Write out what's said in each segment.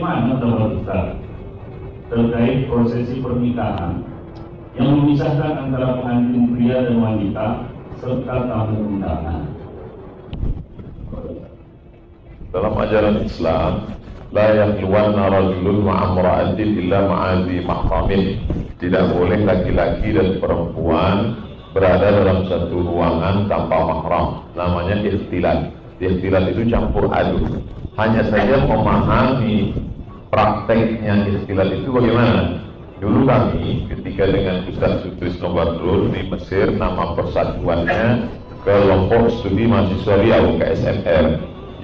bagaimana pendapat Ustaz terkait prosesi pernikahan yang memisahkan antara pengantin pria dan wanita serta tamu undangan? Dalam ajaran Islam, la yakhluwanna rajulun ma'amra'atin illa ma'azi mahramin. Tidak boleh laki-laki dan perempuan berada dalam satu ruangan tanpa mahram. Namanya ikhtilat. Ikhtilat itu campur aduk. Hanya saja memahami prakteknya ikhtilat itu bagaimana. Dulu kami ketika dengan Ustaz Sutris Nobadrul di Mesir, nama persatuannya Kelompok Studi Mahasiswa Riau, KSMR.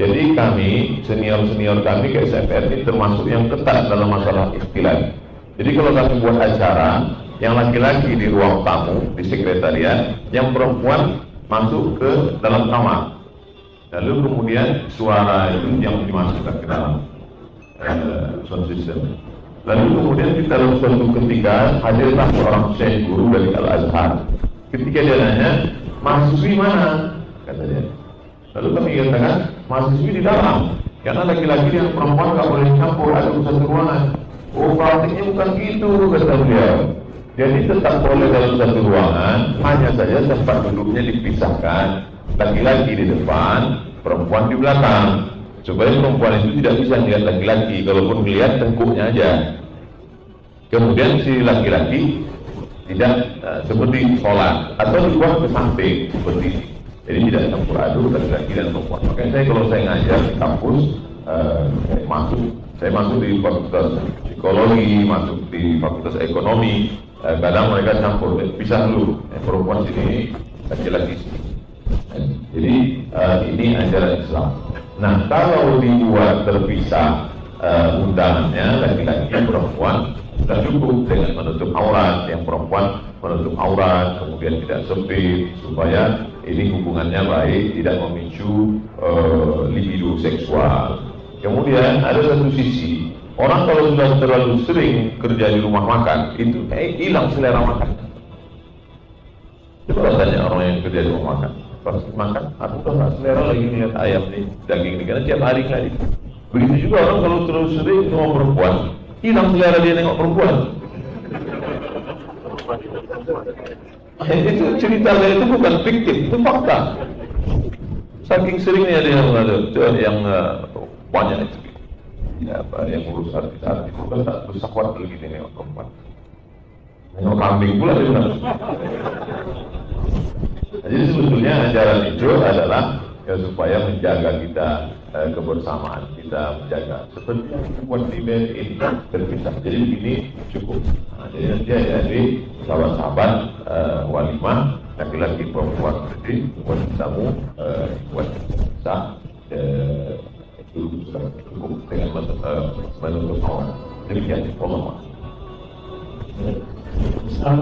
Jadi kami, senior-senior kami KSMR ini termasuk yang ketat dalam masalah ikhtilat. Jadi kalau kami buat acara, yang laki-laki di ruang tamu, di sekretariat, yang perempuan masuk ke dalam kamar. Lalu kemudian suara itu yang dimasukkan ke dalam sound system. Lalu kemudian kita dalam suatu ketika hadirlah seorang syekh guru dari Al-Azhar. Ketika dia nanya, mahasiswi mana? Kata dia. Lalu kami katakan, mahasiswi di dalam. Karena laki-laki dan perempuan gak boleh campur, ada satu ruangan. Oh, praktiknya bukan gitu, kata beliau. Jadi tetap boleh dalam satu ruangan, hanya saja tempat duduknya dipisahkan. Laki-laki di depan, perempuan di belakang, supaya perempuan itu tidak bisa melihat laki-laki, kalaupun melihat tengkuknya aja. Kemudian si laki-laki tidak seperti sholat atau dibuat ke samping seperti ini. Jadi tidak campur aduk laki-laki dan perempuan. Makanya saya kalau saya ngajar di kampus, saya masuk di fakultas psikologi, masuk di fakultas ekonomi, kadang mereka campur, pisah dulu, perempuan sini, laki-laki sini. Jadi ini ajaran Islam. Nah, kalau dibuat terpisah undangannya laki-laki perempuan, sudah cukup dengan menutup aurat, yang perempuan menutup aurat, kemudian tidak sempit, supaya ini hubungannya baik, tidak memicu libido seksual. Kemudian ada satu sisi, orang kalau sudah terlalu sering kerja di rumah makan, itu hilang selera makan. Coba tanya orang yang kerja di rumah makan, pas makan, aku kan nggak selera lagi lihat ayam nih, daging nih, karena tiap hari kali. Begitu juga orang kalau terlalu sering sama perempuan, hilang selera dia nengok perempuan. Itu ceritanya itu bukan fiktif, itu fakta. Saking seringnya dia yang banyak itu, ya, yang ngurus artis-artis itu kan tak bersahwat lagi nengok perempuan. Nengok kambing pula dia bilang. Jadi sebetulnya ajaran itu adalah supaya menjaga kita kebersamaan kita, menjaga seperti yang dibuat di BNI terpisah. Jadi ini cukup. Nah, jadi nanti jadi sahabat-sahabat walimah laki-laki perempuan jadi buat tamu buat sah itu sudah cukup dengan menutup aurat. Demikian Allah. Ustaz,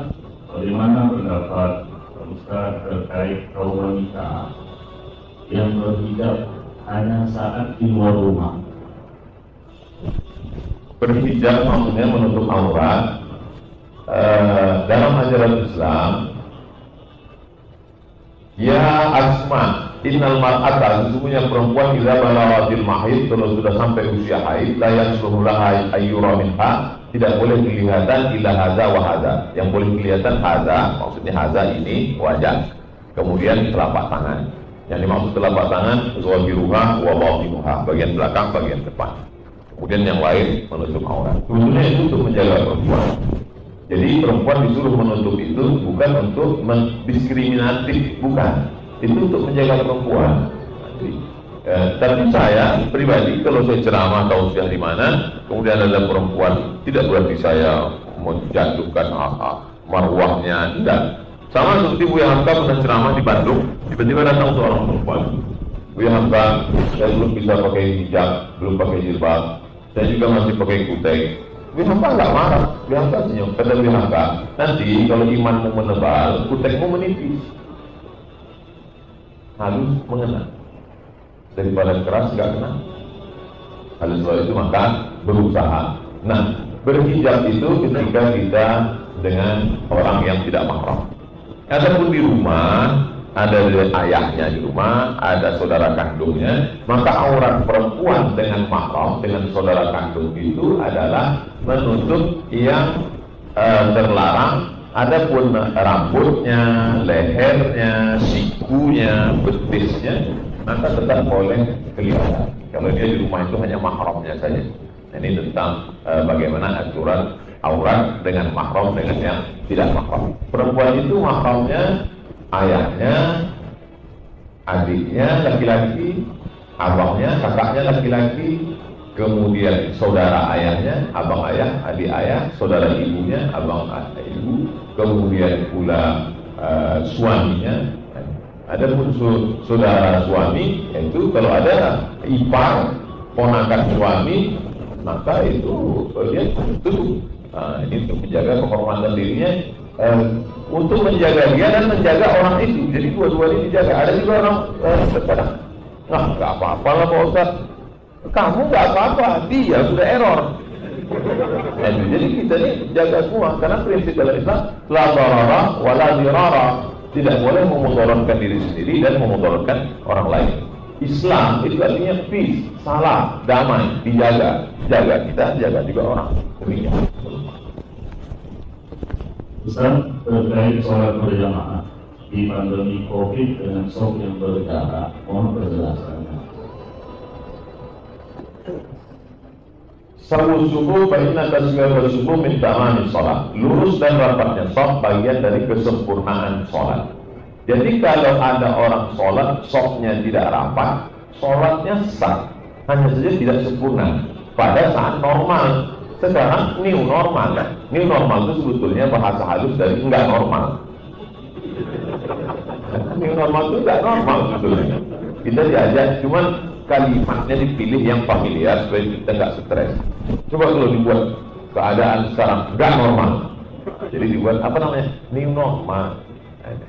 bagaimana pendapat Ustaz terkait kaum wanita yang berhijab hanya saat di luar rumah? Berhijab maksudnya menutup aurat. Dalam ajaran Islam, ya Asma, innal mar'ata, sesungguhnya perempuan idza balaghatil mahid, kalau sudah sampai usia haid, la yasluhu laha ayyura minha, tidak boleh kelihatan illa hadza wa hadza. Yang boleh kelihatan hadza, maksudnya hadza ini wajah, kemudian telapak tangan. Yang dimaksud telapak tangan zahiruha wa batinuha, bagian belakang, bagian depan. Kemudian yang lain menutup aurat. Tujuannya itu untuk menjaga perempuan. Jadi perempuan disuruh menutup itu bukan untuk mendiskriminatif, bukan. Itu untuk menjaga perempuan. Tapi saya pribadi kalau saya ceramah atau usia di mana, kemudian ada perempuan, tidak berarti saya menjatuhkan marwahnya, tidak. Sama seperti Buya Hamka pernah ceramah di Bandung, tiba-tiba datang seorang perempuan. Buya Hamka, saya belum bisa pakai hijab, belum pakai jilbab, saya juga masih pakai kutek. Buya Hamka nggak marah, Buya Hamka senyum. Kata Buya Hamka, nanti kalau imanmu menebal, kutekmu menipis, halus mengena. Daripada keras nggak kena. Oleh sebab itu maka berusaha. Nah, berhijab itu ketika kita dengan orang yang tidak mahram. Adapun di rumah ada ayahnya di rumah, ada saudara kandungnya, maka aurat perempuan dengan mahram, dengan saudara kandung itu adalah menutup yang terlarang. Adapun rambutnya, lehernya, sikunya, betisnya, maka tetap boleh kelihatan. Kalau dia di rumah itu hanya mahramnya saja. Ini tentang bagaimana aturan aurat dengan mahram dengan yang tidak mahram. Perempuan itu mahramnya ayahnya, adiknya laki-laki, abangnya, kakaknya laki-laki, kemudian saudara ayahnya, abang ayah, adik ayah, saudara ibunya, abang ibu, kemudian pula suaminya. Adapun saudara suami itu kalau ada ipar, ponakan suami, maka itu dia tutup. Ini untuk menjaga kehormatan dirinya, untuk menjaga dia dan menjaga orang itu. Jadi dua-duanya dijaga. Ada juga orang terkadang, nggak apa-apa lah Pak Ustaz. Kamu nggak apa-apa, dia sudah error. Jadi kita ini jaga semua, karena prinsip dalam Islam la darara wa la dirara, tidak boleh memudaratkan diri sendiri dan memudaratkan orang lain. Islam itu artinya peace, salam, damai, dijaga, jaga kita, jaga juga orang. Demikian. Ustaz, terkait sholat berjamaah di pandemi COVID dengan sholat yang berjarak, mohon penjelasannya. Sawu subuh, fa'inna tasbihah subuh min tamamil sholat. Lurus dan rapatnya sholat bagian dari kesempurnaan sholat. Jadi kalau ada orang sholat, sholatnya tidak rapat, sholatnya sah, hanya saja tidak sempurna pada saat normal. Sekarang new normal, kan? New normal itu sebetulnya bahasa halus dari enggak normal. New normal itu enggak normal sebetulnya. Kita diajak, cuman kalimatnya dipilih yang familiar supaya kita enggak stres. Coba kalau dibuat keadaan sekarang enggak normal, jadi dibuat apa namanya? New normal.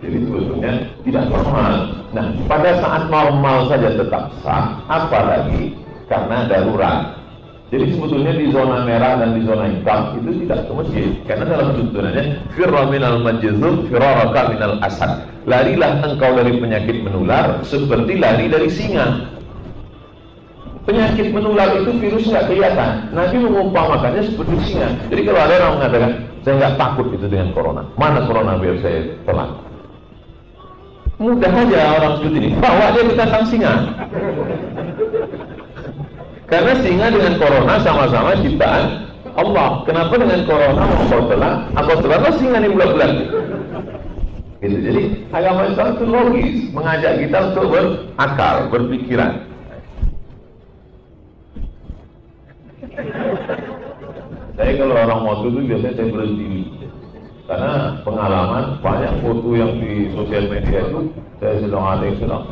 Jadi sebetulnya tidak normal. Nah, pada saat normal saja tetap sah, apalagi karena darurat. Jadi sebetulnya di zona merah dan di zona hitam itu tidak ke masjid, karena dalam tuntunannya firra minal majzum firaraka minal asad. Larilah engkau dari penyakit menular seperti lari dari singa. Penyakit menular itu virus nggak kelihatan. Nabi mengumpamakannya seperti singa. Jadi kalau ada orang mengatakan saya nggak takut itu dengan corona, mana corona biar saya telan. Mudah aja orang seperti ini, bawa dia ke kandang singa. Karena singa dengan corona sama-sama ciptaan Allah. Kenapa dengan corona kau telan? Aku telan singa ini bulat-bulat. Gitu. Jadi agama Islam itu logis, mengajak kita untuk berakal, berpikiran. Saya kalau orang moto itu biasanya saya berhenti. Karena pengalaman banyak foto yang di sosial media itu saya sedang ada yang sedang.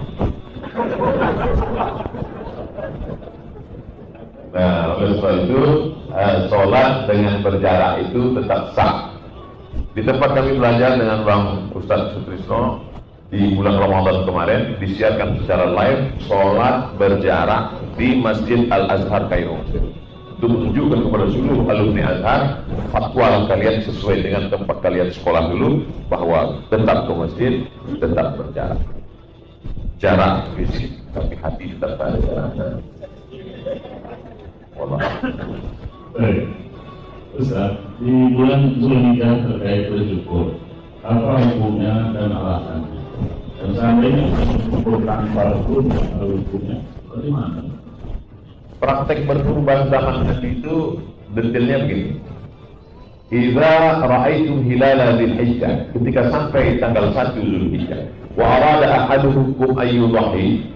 Nah, oleh sebab itu sholat dengan berjarak itu tetap sah. Di tempat kami belajar dengan Bang Ustadz Sutrisno di bulan Ramadan kemarin disiarkan secara live sholat berjarak di Masjid Al-Azhar Kairo. Untuk menunjukkan kepada seluruh alumni Azhar, fatwa kalian sesuai dengan tempat kalian sekolah dulu, bahwa tetap ke masjid, tetap berjarak. Jarak fisik, tapi hati tetap ada jarak. Baik, Ustaz, di bulan Zulhijjah terkait bersyukur, apa hukumnya dan alasannya? Dan seandainya bersyukur tanpa rukun, hukumnya bagaimana? Praktek berkurban zaman Nabi itu detailnya begini. Idza ra'aitum hilala dzulhijjah, ketika sampai tanggal 1 Zulhijjah, wa arada ahadukum ayyudhi,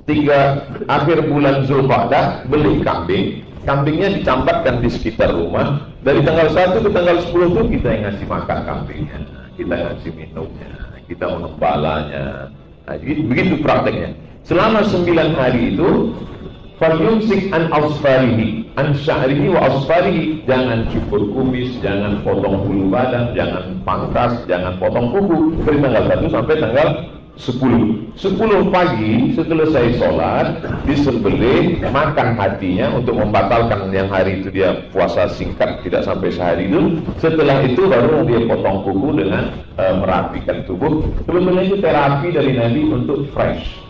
3 akhir bulan Zulqa'dah, beli kambing. Kambingnya dicambatkan di sekitar rumah. Dari tanggal 1 ke tanggal 10 itu kita yang ngasih makan kambingnya, kita ngasih minumnya, kita mengembalanya. Nah, begitu prakteknya. Selama 9 hari itu falyumsik an asfarihi, an sya'rihi wa asfarihi, jangan cukur kumis, jangan potong bulu badan, jangan pangkas, jangan potong kuku dari tanggal 1 sampai tanggal 10 pagi selesai sholat, disembelih, makan hatinya untuk membatalkan yang hari itu dia puasa singkat tidak sampai sehari itu. Setelah itu baru dia potong kuku dengan merapikan tubuh. Sebetulnya itu terapi dari Nabi untuk fresh.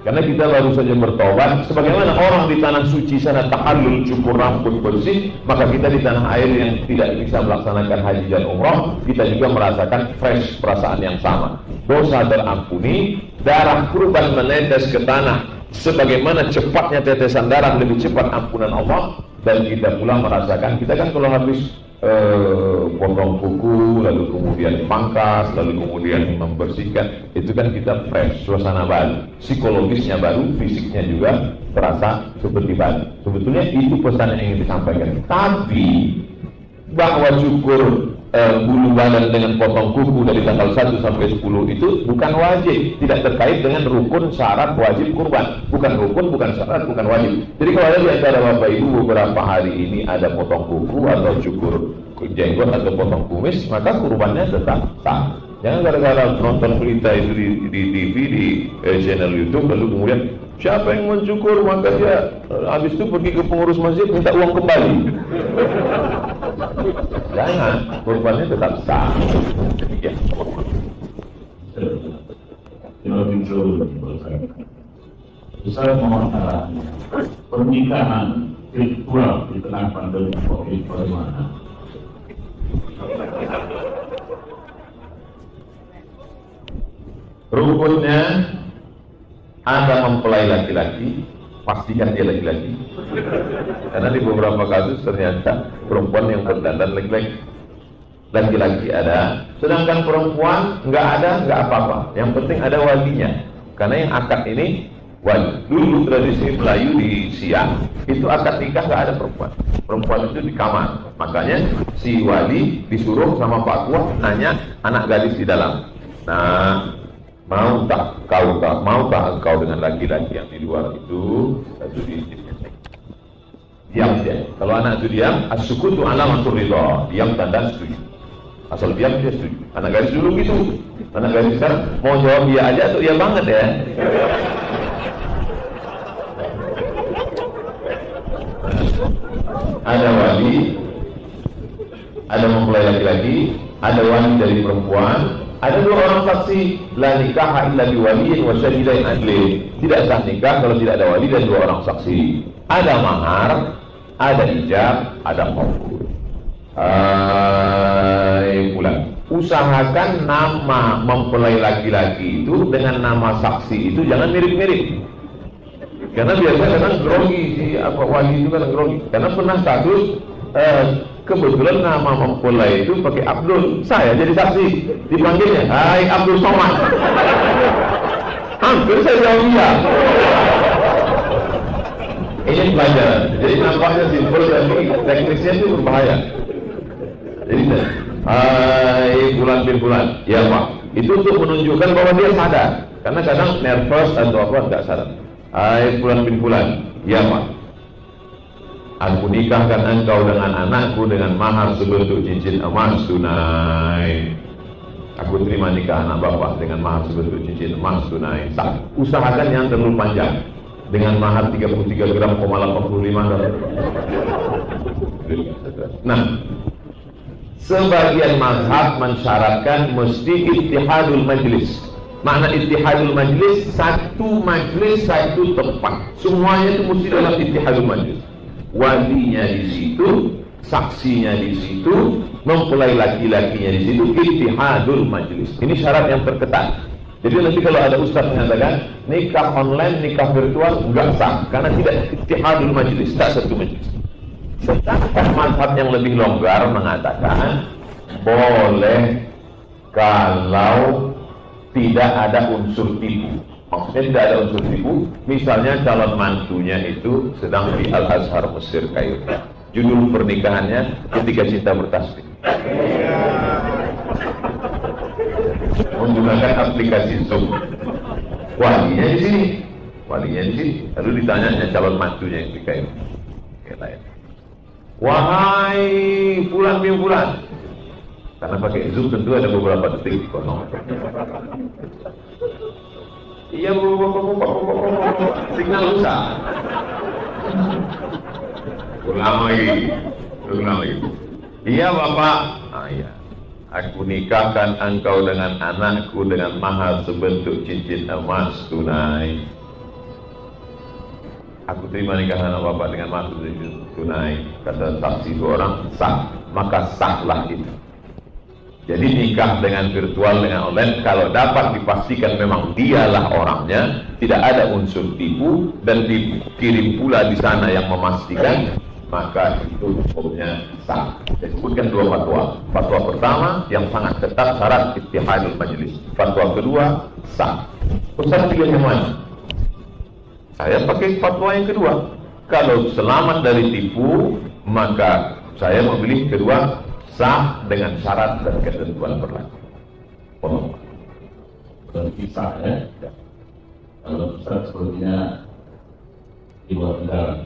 Karena kita baru saja bertobat, sebagaimana orang di tanah suci sana tahallul, cukur rambut bersih, maka kita di tanah air yang tidak bisa melaksanakan haji dan umrah, kita juga merasakan fresh, perasaan yang sama. Dosa terampuni, darah kurban menetes ke tanah, sebagaimana cepatnya tetesan darah lebih cepat ampunan Allah, dan kita pula merasakan, kita kan kalau habis potong kuku, lalu kemudian dipangkas, lalu kemudian membersihkan, itu kan kita fresh, suasana baru, psikologisnya baru, fisiknya juga terasa seperti baru. Sebetulnya itu pesan yang ingin disampaikan. Tapi bahwa cukur bulu badan dengan potong kuku dari tanggal 1 sampai 10 itu bukan wajib, tidak terkait dengan rukun syarat wajib kurban, bukan rukun, bukan syarat, bukan wajib. Jadi kalau ada di antara bapak ibu beberapa hari ini ada potong kuku atau cukur jenggot atau potong kumis, maka kurbannya tetap sah. Jangan gara-gara nonton berita itu di TV, di channel YouTube, lalu kemudian siapa yang mencukur maka dia habis itu pergi ke pengurus masjid minta uang kembali. Jangan, kurbannya tetap sah. Ya. Ustaz mohon arahnya. Pernikahan virtual di tengah pandemi COVID bagaimana? Rukunnya Anda mempelai laki-laki, pastikan dia laki-laki. Karena di beberapa kasus ternyata perempuan yang berdandan laki-laki. Laki-laki ada, sedangkan perempuan nggak ada, nggak apa-apa. Yang penting ada walinya. Karena yang akad ini wali. Dulu tradisi Melayu di siang itu akad nikah nggak ada perempuan. Perempuan itu di kamar. Makanya si wali disuruh sama Pak Kuah nanya anak gadis di dalam. Nah, mau tak engkau dengan laki-laki yang di luar itu? Satu diam dia. Kalau anak itu diam, as-sukutu alamatur ridha. Diam tanda setuju. Asal diam dia setuju. Anak gadis dulu gitu. Anak gadis sekarang mau jawab iya aja atau iya banget ya. Ada wali, ada mempelai laki-laki, ada wali dari perempuan. Ada 2 orang saksi, la nikaha illa biwaliyin wa syahidain adlin. Tidak sah nikah kalau tidak ada wali dan 2 orang saksi. Ada mahar, ada ijab, ada qabul. Bulan. Usahakan nama mempelai laki-laki itu dengan nama saksi itu jangan mirip-mirip. Karena biasanya kadang grogi si wali itu kan grogi. Karena pernah kasus kebetulan nama mempelai itu pakai Abdul, saya jadi saksi, dipanggilnya, hai Abdul Somad. Hampir saya jawab iya. Ini pelajaran. Jadi nampaknya simpel tapi teknisnya itu berbahaya. Jadi hai bulan bin bulan, ya Pak. Itu untuk menunjukkan bahwa dia sadar. Karena kadang nervous atau apa nggak sadar. Hai bulan bin bulan, ya Pak. Aku nikahkan engkau dengan anakku dengan mahar sebentuk cincin emas tunai. Aku terima nikah anak bapak dengan mahar sebentuk cincin emas tunai. Usahakan yang terlalu panjang. Dengan mahar 33 gram, 85 dolar. Nah, sebagian mazhab mensyaratkan mesti ittihadul majlis. Makna ittihadul majlis, satu majlis, satu tempat. Semuanya itu mesti dalam ittihadul majlis. Walinya di situ, saksinya di situ, mempelai laki-lakinya di situ, ittihadul majlis. Ini syarat yang terketat. Jadi nanti kalau ada ustaz mengatakan nikah online, nikah virtual enggak sah karena tidak ittihadul majlis, tak satu majlis. Sedangkan mazhab yang lebih longgar mengatakan boleh kalau tidak ada unsur tipu. Maksudnya tidak ada unsur tipu. Misalnya calon mantunya itu sedang di Al-Azhar Mesir Kairo. Judul pernikahannya Ketika Cinta Bertasbih. Menggunakan aplikasi Zoom. Walinya di sini. Lalu ditanyanya calon mantunya yang di Kairo. Wahai fulan bin fulan. Karena pakai Zoom tentu ada beberapa detik kosong. Iya, signal rusak. Ulang lagi. Iya Bapak. Iya. Aku nikahkan engkau dengan anakku dengan mahar sebentuk cincin emas tunai. Aku terima nikahan anak Bapak dengan mahar sebentuk tunai. Kata saksi dua orang, sah. Maka sahlah itu. Jadi nikah dengan virtual, dengan online, kalau dapat dipastikan memang dialah orangnya, tidak ada unsur tipu, dan dikirim pula di sana yang memastikan, maka itu hukumnya sah. Saya sebutkan dua fatwa. Fatwa pertama yang sangat ketat syarat ittihadul majlis. Fatwa kedua sah. Ustaz pilih yang mana? Saya pakai fatwa yang kedua. Kalau selamat dari tipu, maka saya memilih kedua, sah dengan syarat dan ketentuan berlaku. Berarti sah ya? Kalau Ustaz sepertinya di luar negara.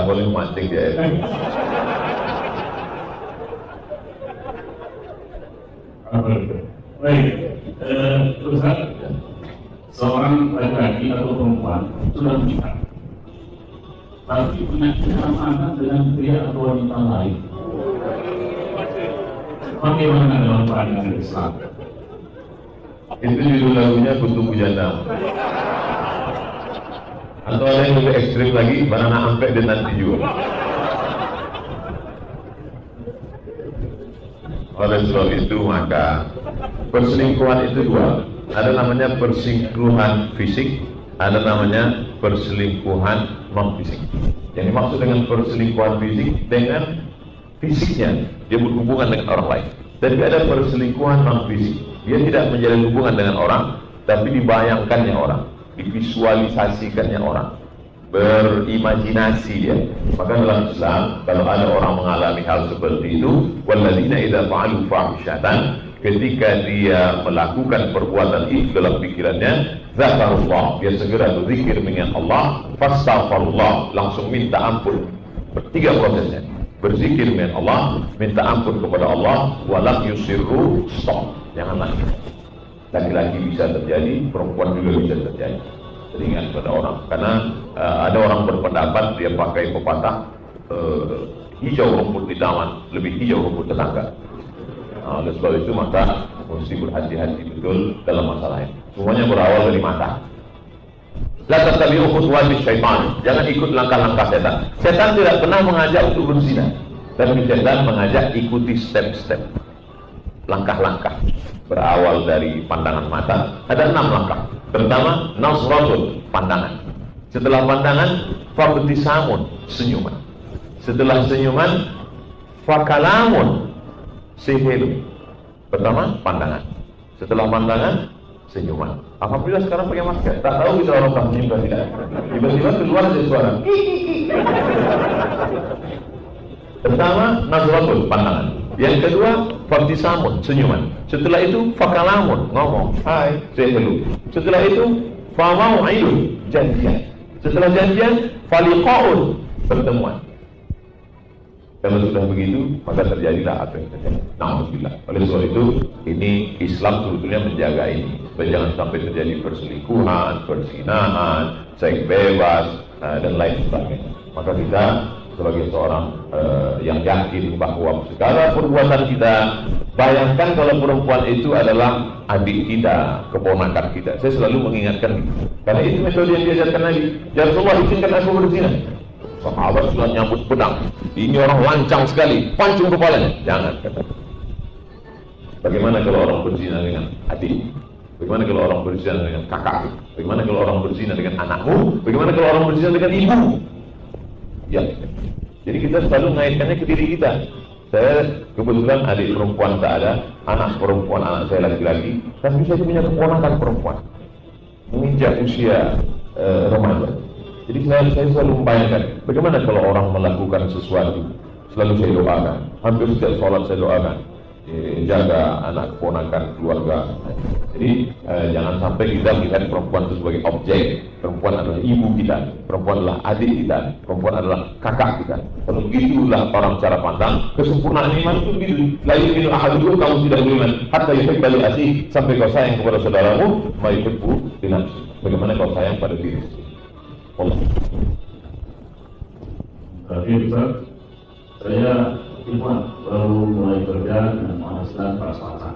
Boleh memancing dia. Baik, Ustaz, seorang laki-laki atau perempuan sudah menikah, tapi punya kesamaan dengan pria atau wanita lain. Bagaimana dalam pandangan Islam? Itu judul lagunya Kutu Bujana. Atau ada yang lebih ekstrim lagi, banana ampek dan nanti juga. Oleh sebab itu maka perselingkuhan itu dua. Ada namanya perselingkuhan fisik, ada namanya perselingkuhan non fisik. Yang dimaksud dengan perselingkuhan fisik dengan fisiknya dia berhubungan dengan orang lain. Tapi ada perselingkuhan non fisik, dia tidak menjalin hubungan dengan orang, tapi dibayangkannya orang, divisualisasikannya orang, berimajinasi dia. Maka dalam Islam kalau ada orang mengalami hal seperti itu, walladzina idza fa'alu fahsyatan, ketika dia melakukan perbuatan itu dalam pikirannya, zakarullah, dia segera berzikir mengingat Allah, fastaghfirullah, langsung minta ampun. Bertiga prosesnya, berzikir mengingat Allah, minta ampun kepada Allah, walam yusirru, stop, jangan lagi. Laki-laki bisa terjadi, perempuan juga bisa terjadi. Teringat pada orang, karena ada orang berpendapat dia pakai pepatah, hijau rumput di taman lebih hijau rumput tetangga. Oleh sebab itu maka mesti berhati-hati betul dalam masalah ini. Semuanya berawal dari mata. La tattabi'u khutuwati syaitan. Jangan ikut langkah-langkah setan. Setan tidak pernah mengajak untuk berzina, tapi setan mengajak ikuti step-step, langkah-langkah. Berawal dari pandangan mata. Ada 6 langkah. Pertama, nazratun, pandangan. Setelah pandangan, fabtisamun, senyuman. Setelah senyuman, fakalamun, sihir. Pertama, pandangan. Setelah pandangan, senyuman. Alhamdulillah sekarang pakai masker. Tak tahu kita orang tak senyum atau tidak. Tiba-tiba keluar dari suara. Pertama, nazratun, pandangan. Yang kedua, fabtisamun, senyuman. Setelah itu, fakalamun, ngomong. Hai, say hello. Setelah itu, famau'idun, janjian. Setelah janjian, faliqa'un, pertemuan. Kalau sudah begitu, maka terjadilah apa yang terjadi. Alhamdulillah. Oleh sebab itu, ini Islam sebetulnya menjaga ini. Supaya jangan sampai terjadi perselingkuhan, perzinahan, seks bebas, dan lain sebagainya. Maka kita sebagai seorang yang yakin bahwa segala perbuatan kita, bayangkan kalau perempuan itu adalah adik kita, keponakan kita. Saya selalu mengingatkan itu. Karena itu metode yang diajarkan Nabi. Ya Rasulullah, izinkan aku berzina. Sahabat sudah nyambut pedang. Ini orang lancang sekali, pancung kepalanya. Jangan. Bagaimana kalau orang berzina dengan adik? Bagaimana kalau orang berzina dengan kakak? Bagaimana kalau orang berzina dengan anakmu? Bagaimana kalau orang berzina dengan ibu? Ya. Jadi kita selalu mengaitkannya ke diri kita. Saya kebetulan adik perempuan tak ada, anak perempuan anak saya laki-laki, tapi saya punya keponakan perempuan menginjak usia remaja. Jadi saya selalu membayangkan bagaimana kalau orang melakukan sesuatu, selalu saya doakan, hampir setiap sholat saya doakan, jaga anak keponakan keluarga. Jadi jangan sampai kita melihat perempuan itu sebagai objek. Perempuan adalah ibu kita, perempuan adalah adik kita, perempuan adalah kakak kita. Kalau begitulah orang cara pandang kesempurnaan iman itu begitu. La yu'minu ahadukum, kamu tidak beriman hatta yuhibba li akhihi, sampai kau sayang kepada saudaramu ma yuhibbu li nafsihi, bagaimana kau sayang pada diri sendiri. Allah. Tapi Ustaz, saya ikhwan baru mulai kerja dengan penghasilan pas-pasan.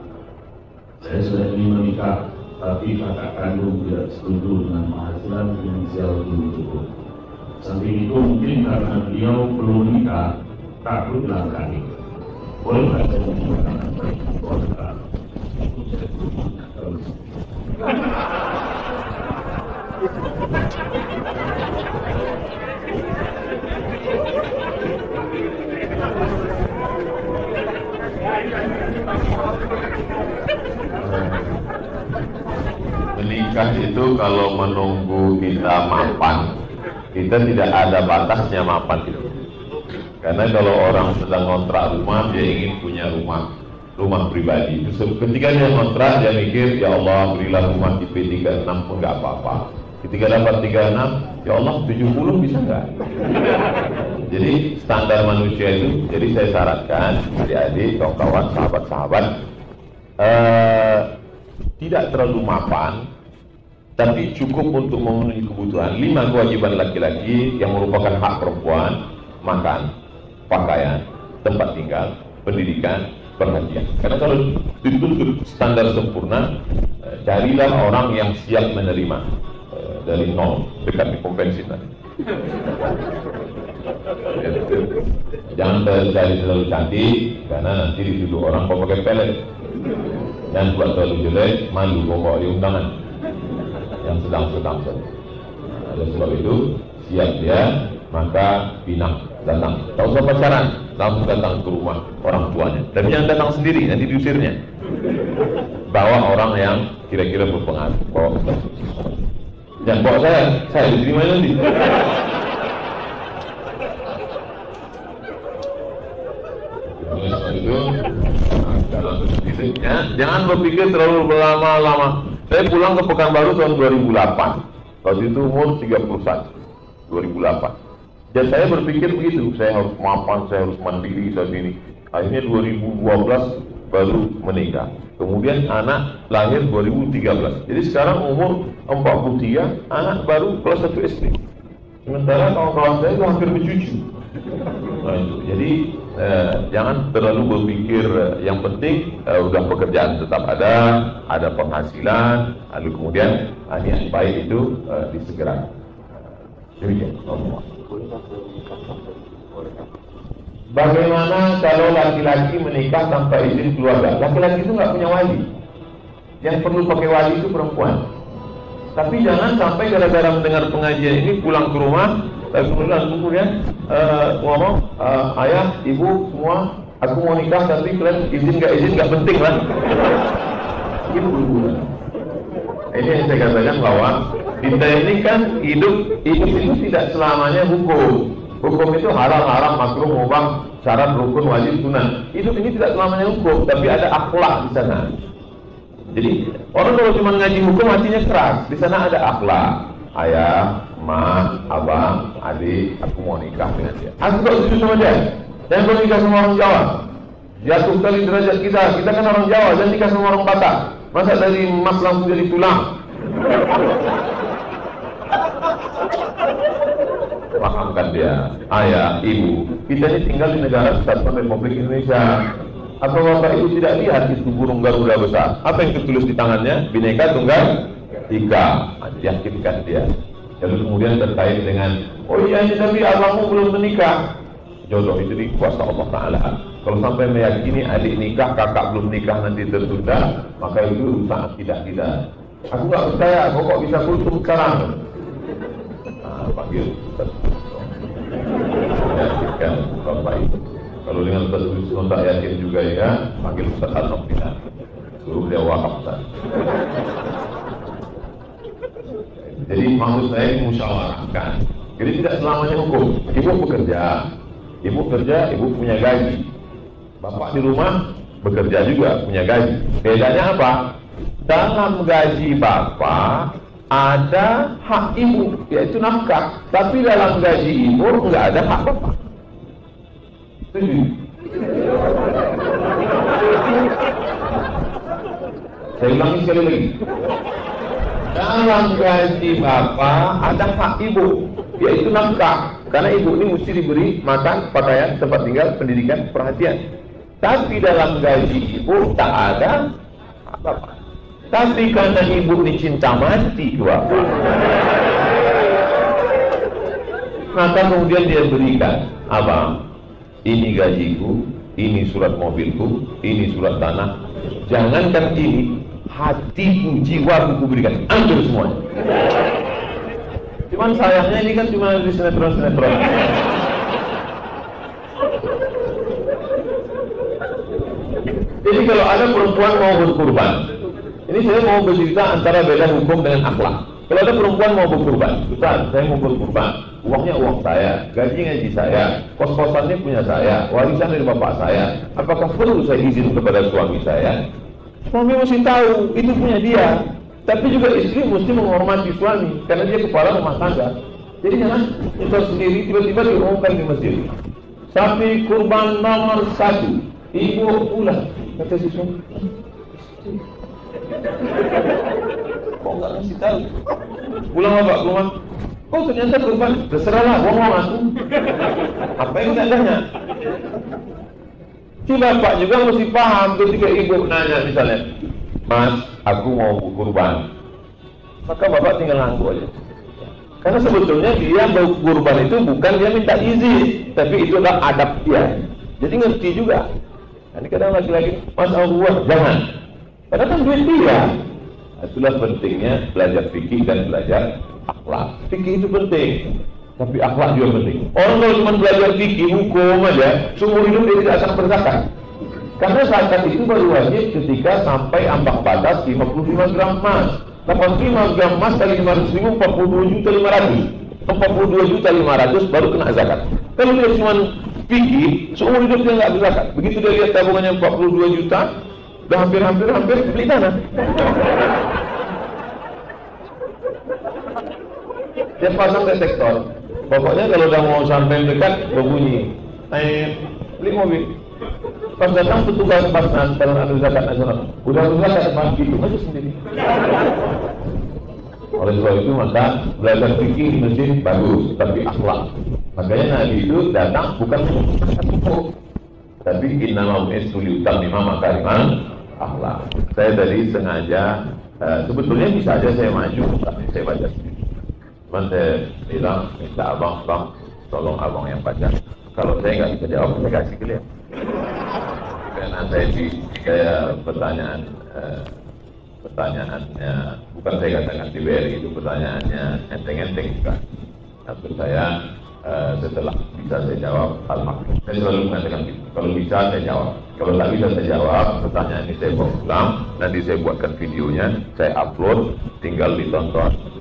Saya sudah ingin menikah, tapi kakak kandung tidak setuju dengan penghasilan finansial dulu cukup. Samping itu mungkin karena beliau belum menikah, takut dilangkahi. Boleh nggak saya menikah? Menikah itu kalau menunggu kita mapan, kita tidak ada batasnya mapan itu. Karena kalau orang sedang kontrak rumah, dia ingin punya rumah pribadi. Ketika dia kontrak, dia mikir, ya Allah berilah rumah di P36 pun nggak apa-apa. Ketika dapat 36, ya Allah 70 bisa nggak? Jadi standar manusia itu, jadi saya syaratkan adik-adik, kawan-kawan, sahabat-sahabat, tidak terlalu mapan, tapi cukup untuk memenuhi kebutuhan 5 kewajiban laki-laki yang merupakan hak perempuan: makan, pakaian, tempat tinggal, pendidikan, perhatian. Karena kalau dituntut standar sempurna, carilah orang yang siap menerima dari nol, dekat di pom bensin tadi. Jangan cari terlalu cantik, karena nanti dituduh orang kau pakai pelet. Dan buat terlalu jelek, malu kau bawa di undangan yang sedang-sedang saja. Oleh sebab itu, siap dia, maka pinang datang. Tak usah pacaran, langsung datang ke rumah orang tuanya. Dan jangan datang sendiri, nanti diusirnya. Bawa orang yang kira-kira berpengaruh. Bawa ustaz. Jangan bawa saya diterima nanti. Ya, jangan berpikir terlalu berlama-lama. Saya pulang ke Pekanbaru tahun 2008. Waktu itu umur 31. 2008. Dan saya berpikir begitu, saya harus mapan, saya harus mandiri saat ini. Akhirnya 2012 baru menikah. Kemudian anak lahir 2013. Jadi sekarang umur 43, anak baru kelas 1 SD. Sementara kawan-kawan saya itu hampir bercucu. Nah, itu. Jadi jangan terlalu berpikir, yang penting udah pekerjaan tetap ada penghasilan, lalu kemudian niat baik itu disegerakan. Demikian. Bagaimana kalau laki-laki menikah tanpa izin keluarga? Laki-laki itu nggak punya wali. Yang perlu pakai wali itu perempuan. Tapi jangan sampai gara-gara mendengar pengajian ini pulang ke rumah, kemudian ngomong, ayah, ibu, semua, aku mau nikah, tapi kalian izin nggak penting lah. Itu bukan. Ini yang saya katakan bahwa kita ini kan hidup itu tidak selamanya hukum. Hukum itu halal, haram, makruh, mubah, syarat, rukun, wajib, sunnah. Hidup ini tidak selamanya hukum, tapi ada akhlak di sana. Jadi orang kalau cuma ngaji hukum hatinya keras. Di sana ada akhlak. Ayah, ma, abang, adik, aku mau nikah dengan dia. Aku tak setuju sama dia. Jangan kau nikah sama orang Jawa. Jatuh kali derajat kita kan orang Jawa. Jangan nikah sama orang Batak. Masa dari emas langsung jadi tulang? Pahamkan dia, ayah, ibu, kita ini tinggal di negara Kesatuan Republik Indonesia. Apa bapak ibu tidak lihat itu burung Garuda besar? Apa yang tertulis di tangannya? Bhinneka Tunggal Ika. Yakinkan dia. Lalu kemudian terkait dengan, oh iya ini tapi abangmu belum menikah. Jodoh itu di kuasa Allah Ta'ala. Kalau sampai meyakini adik nikah, kakak belum nikah nanti tertunda, maka itu rusak akidah kita. Aku nggak percaya, kok bisa kultum sekarang? Panggil Ustaz yakinkan bapak itu. Kalau dengan Ustaz Wisnu tak yakin juga ya, panggil Ustaz Al-Nofina, suruh dia wakaf Ustaz. Jadi maksud saya musyawarahkan. Jadi tidak selamanya hukum. Ibu bekerja, ibu punya gaji. Bapak di rumah bekerja juga, punya gaji. Bedanya apa? Dalam gaji bapak ada hak ibu, yaitu nafkah. Tapi dalam gaji ibu nggak ada hak bapak. Setuju? Saya ulangi sekali lagi. Dalam gaji bapak ada hak ibu, yaitu nafkah. Karena ibu ini mesti diberi makan, pakaian, tempat tinggal, pendidikan, perhatian. Tapi dalam gaji ibu tak ada hak bapak. Tapi karena ibu ini cinta mati ke bapak, maka kemudian dia berikan, abang, ini gajiku, ini surat mobilku, ini surat tanah. Jangankan ini, hatiku, jiwaku kuberikan, ambil semuanya. Cuman sayangnya ini kan cuma di sinetron-sinetron. Jadi kalau ada perempuan mau berkurban, ini saya mau bercerita antara beda hukum dengan akhlak. Kalau ada perempuan mau berkurban, Ustaz, saya mau berkurban, uangnya uang saya, gaji saya, kos-kosannya punya saya, warisan dari bapak saya. Apakah perlu saya izin kepada suami saya? Suami mesti tahu, itu punya dia. Tapi juga istri mesti menghormati suami, karena dia kepala rumah tangga. Jadi jangan kita sendiri tiba-tiba diumumkan di masjid. Sapi kurban nomor 1, ibu pulang. Kata si suami, kok nggak ngasih tahu? Pulang apa? Pulang. Oh ternyata kurban. Terserahlah, bohong aku. Apa yang tidak tanya? Si bapak juga mesti paham ketika ibu nanya misalnya, Mas, aku mau kurban. Maka bapak tinggal ngaku aja. Karena sebetulnya dia kurban itu bukan dia minta izin, tapi itu adalah adab dia. Jadi ngerti juga. Ini kadang lagi-lagi, Mas Allah, jangan. Karena kan duit dia. Itulah pentingnya belajar fikih dan belajar akhlak. Fikih itu penting, tapi akhlak juga penting. Orang kalau cuma belajar fikih, hukum aja, seumur hidup dia tidak akan berzakat. Karena zakat itu baru wajib ketika sampai ambang batas 55 gram emas. 85 gram emas kali 500 ribu, 42.500 baru kena zakat. Kalau dia cuma fikih, seumur hidup dia nggak berzakat. Begitu dia lihat tabungannya 42 juta, udah hampir beli tanah. Dia pasang detektor. Pokoknya kalau udah mau sampai dekat, berbunyi, beli mobil. Pas datang petugas Basnas, Badan Zakat Nasional, udah berzakat mas gitu aja sendiri. Oleh sebab itu maka belajar fikih di masjid bagus, tapi akhlak. Makanya Nabi itu datang bukan untuk, tapi innama bu'itsu liutammima makarimal akhlak. Saya tadi sengaja, sebetulnya bisa aja saya maju, tapi saya baca sendiri. Cuman saya bilang, minta abang, tolong abang yang baca. Kalau saya nggak bisa jawab, saya kasih ke dia. Karena saya pertanyaannya, bukan saya katakan di BRI, itu pertanyaannya enteng-enteng juga. Tapi saya setelah bisa saya jawab al-maklum. Saya selalu mengatakan gitu. Kalau bisa saya jawab. Kalau tak bisa saya jawab, pertanyaan ini saya bawa pulang. Nanti saya buatkan videonya, saya upload, tinggal ditonton.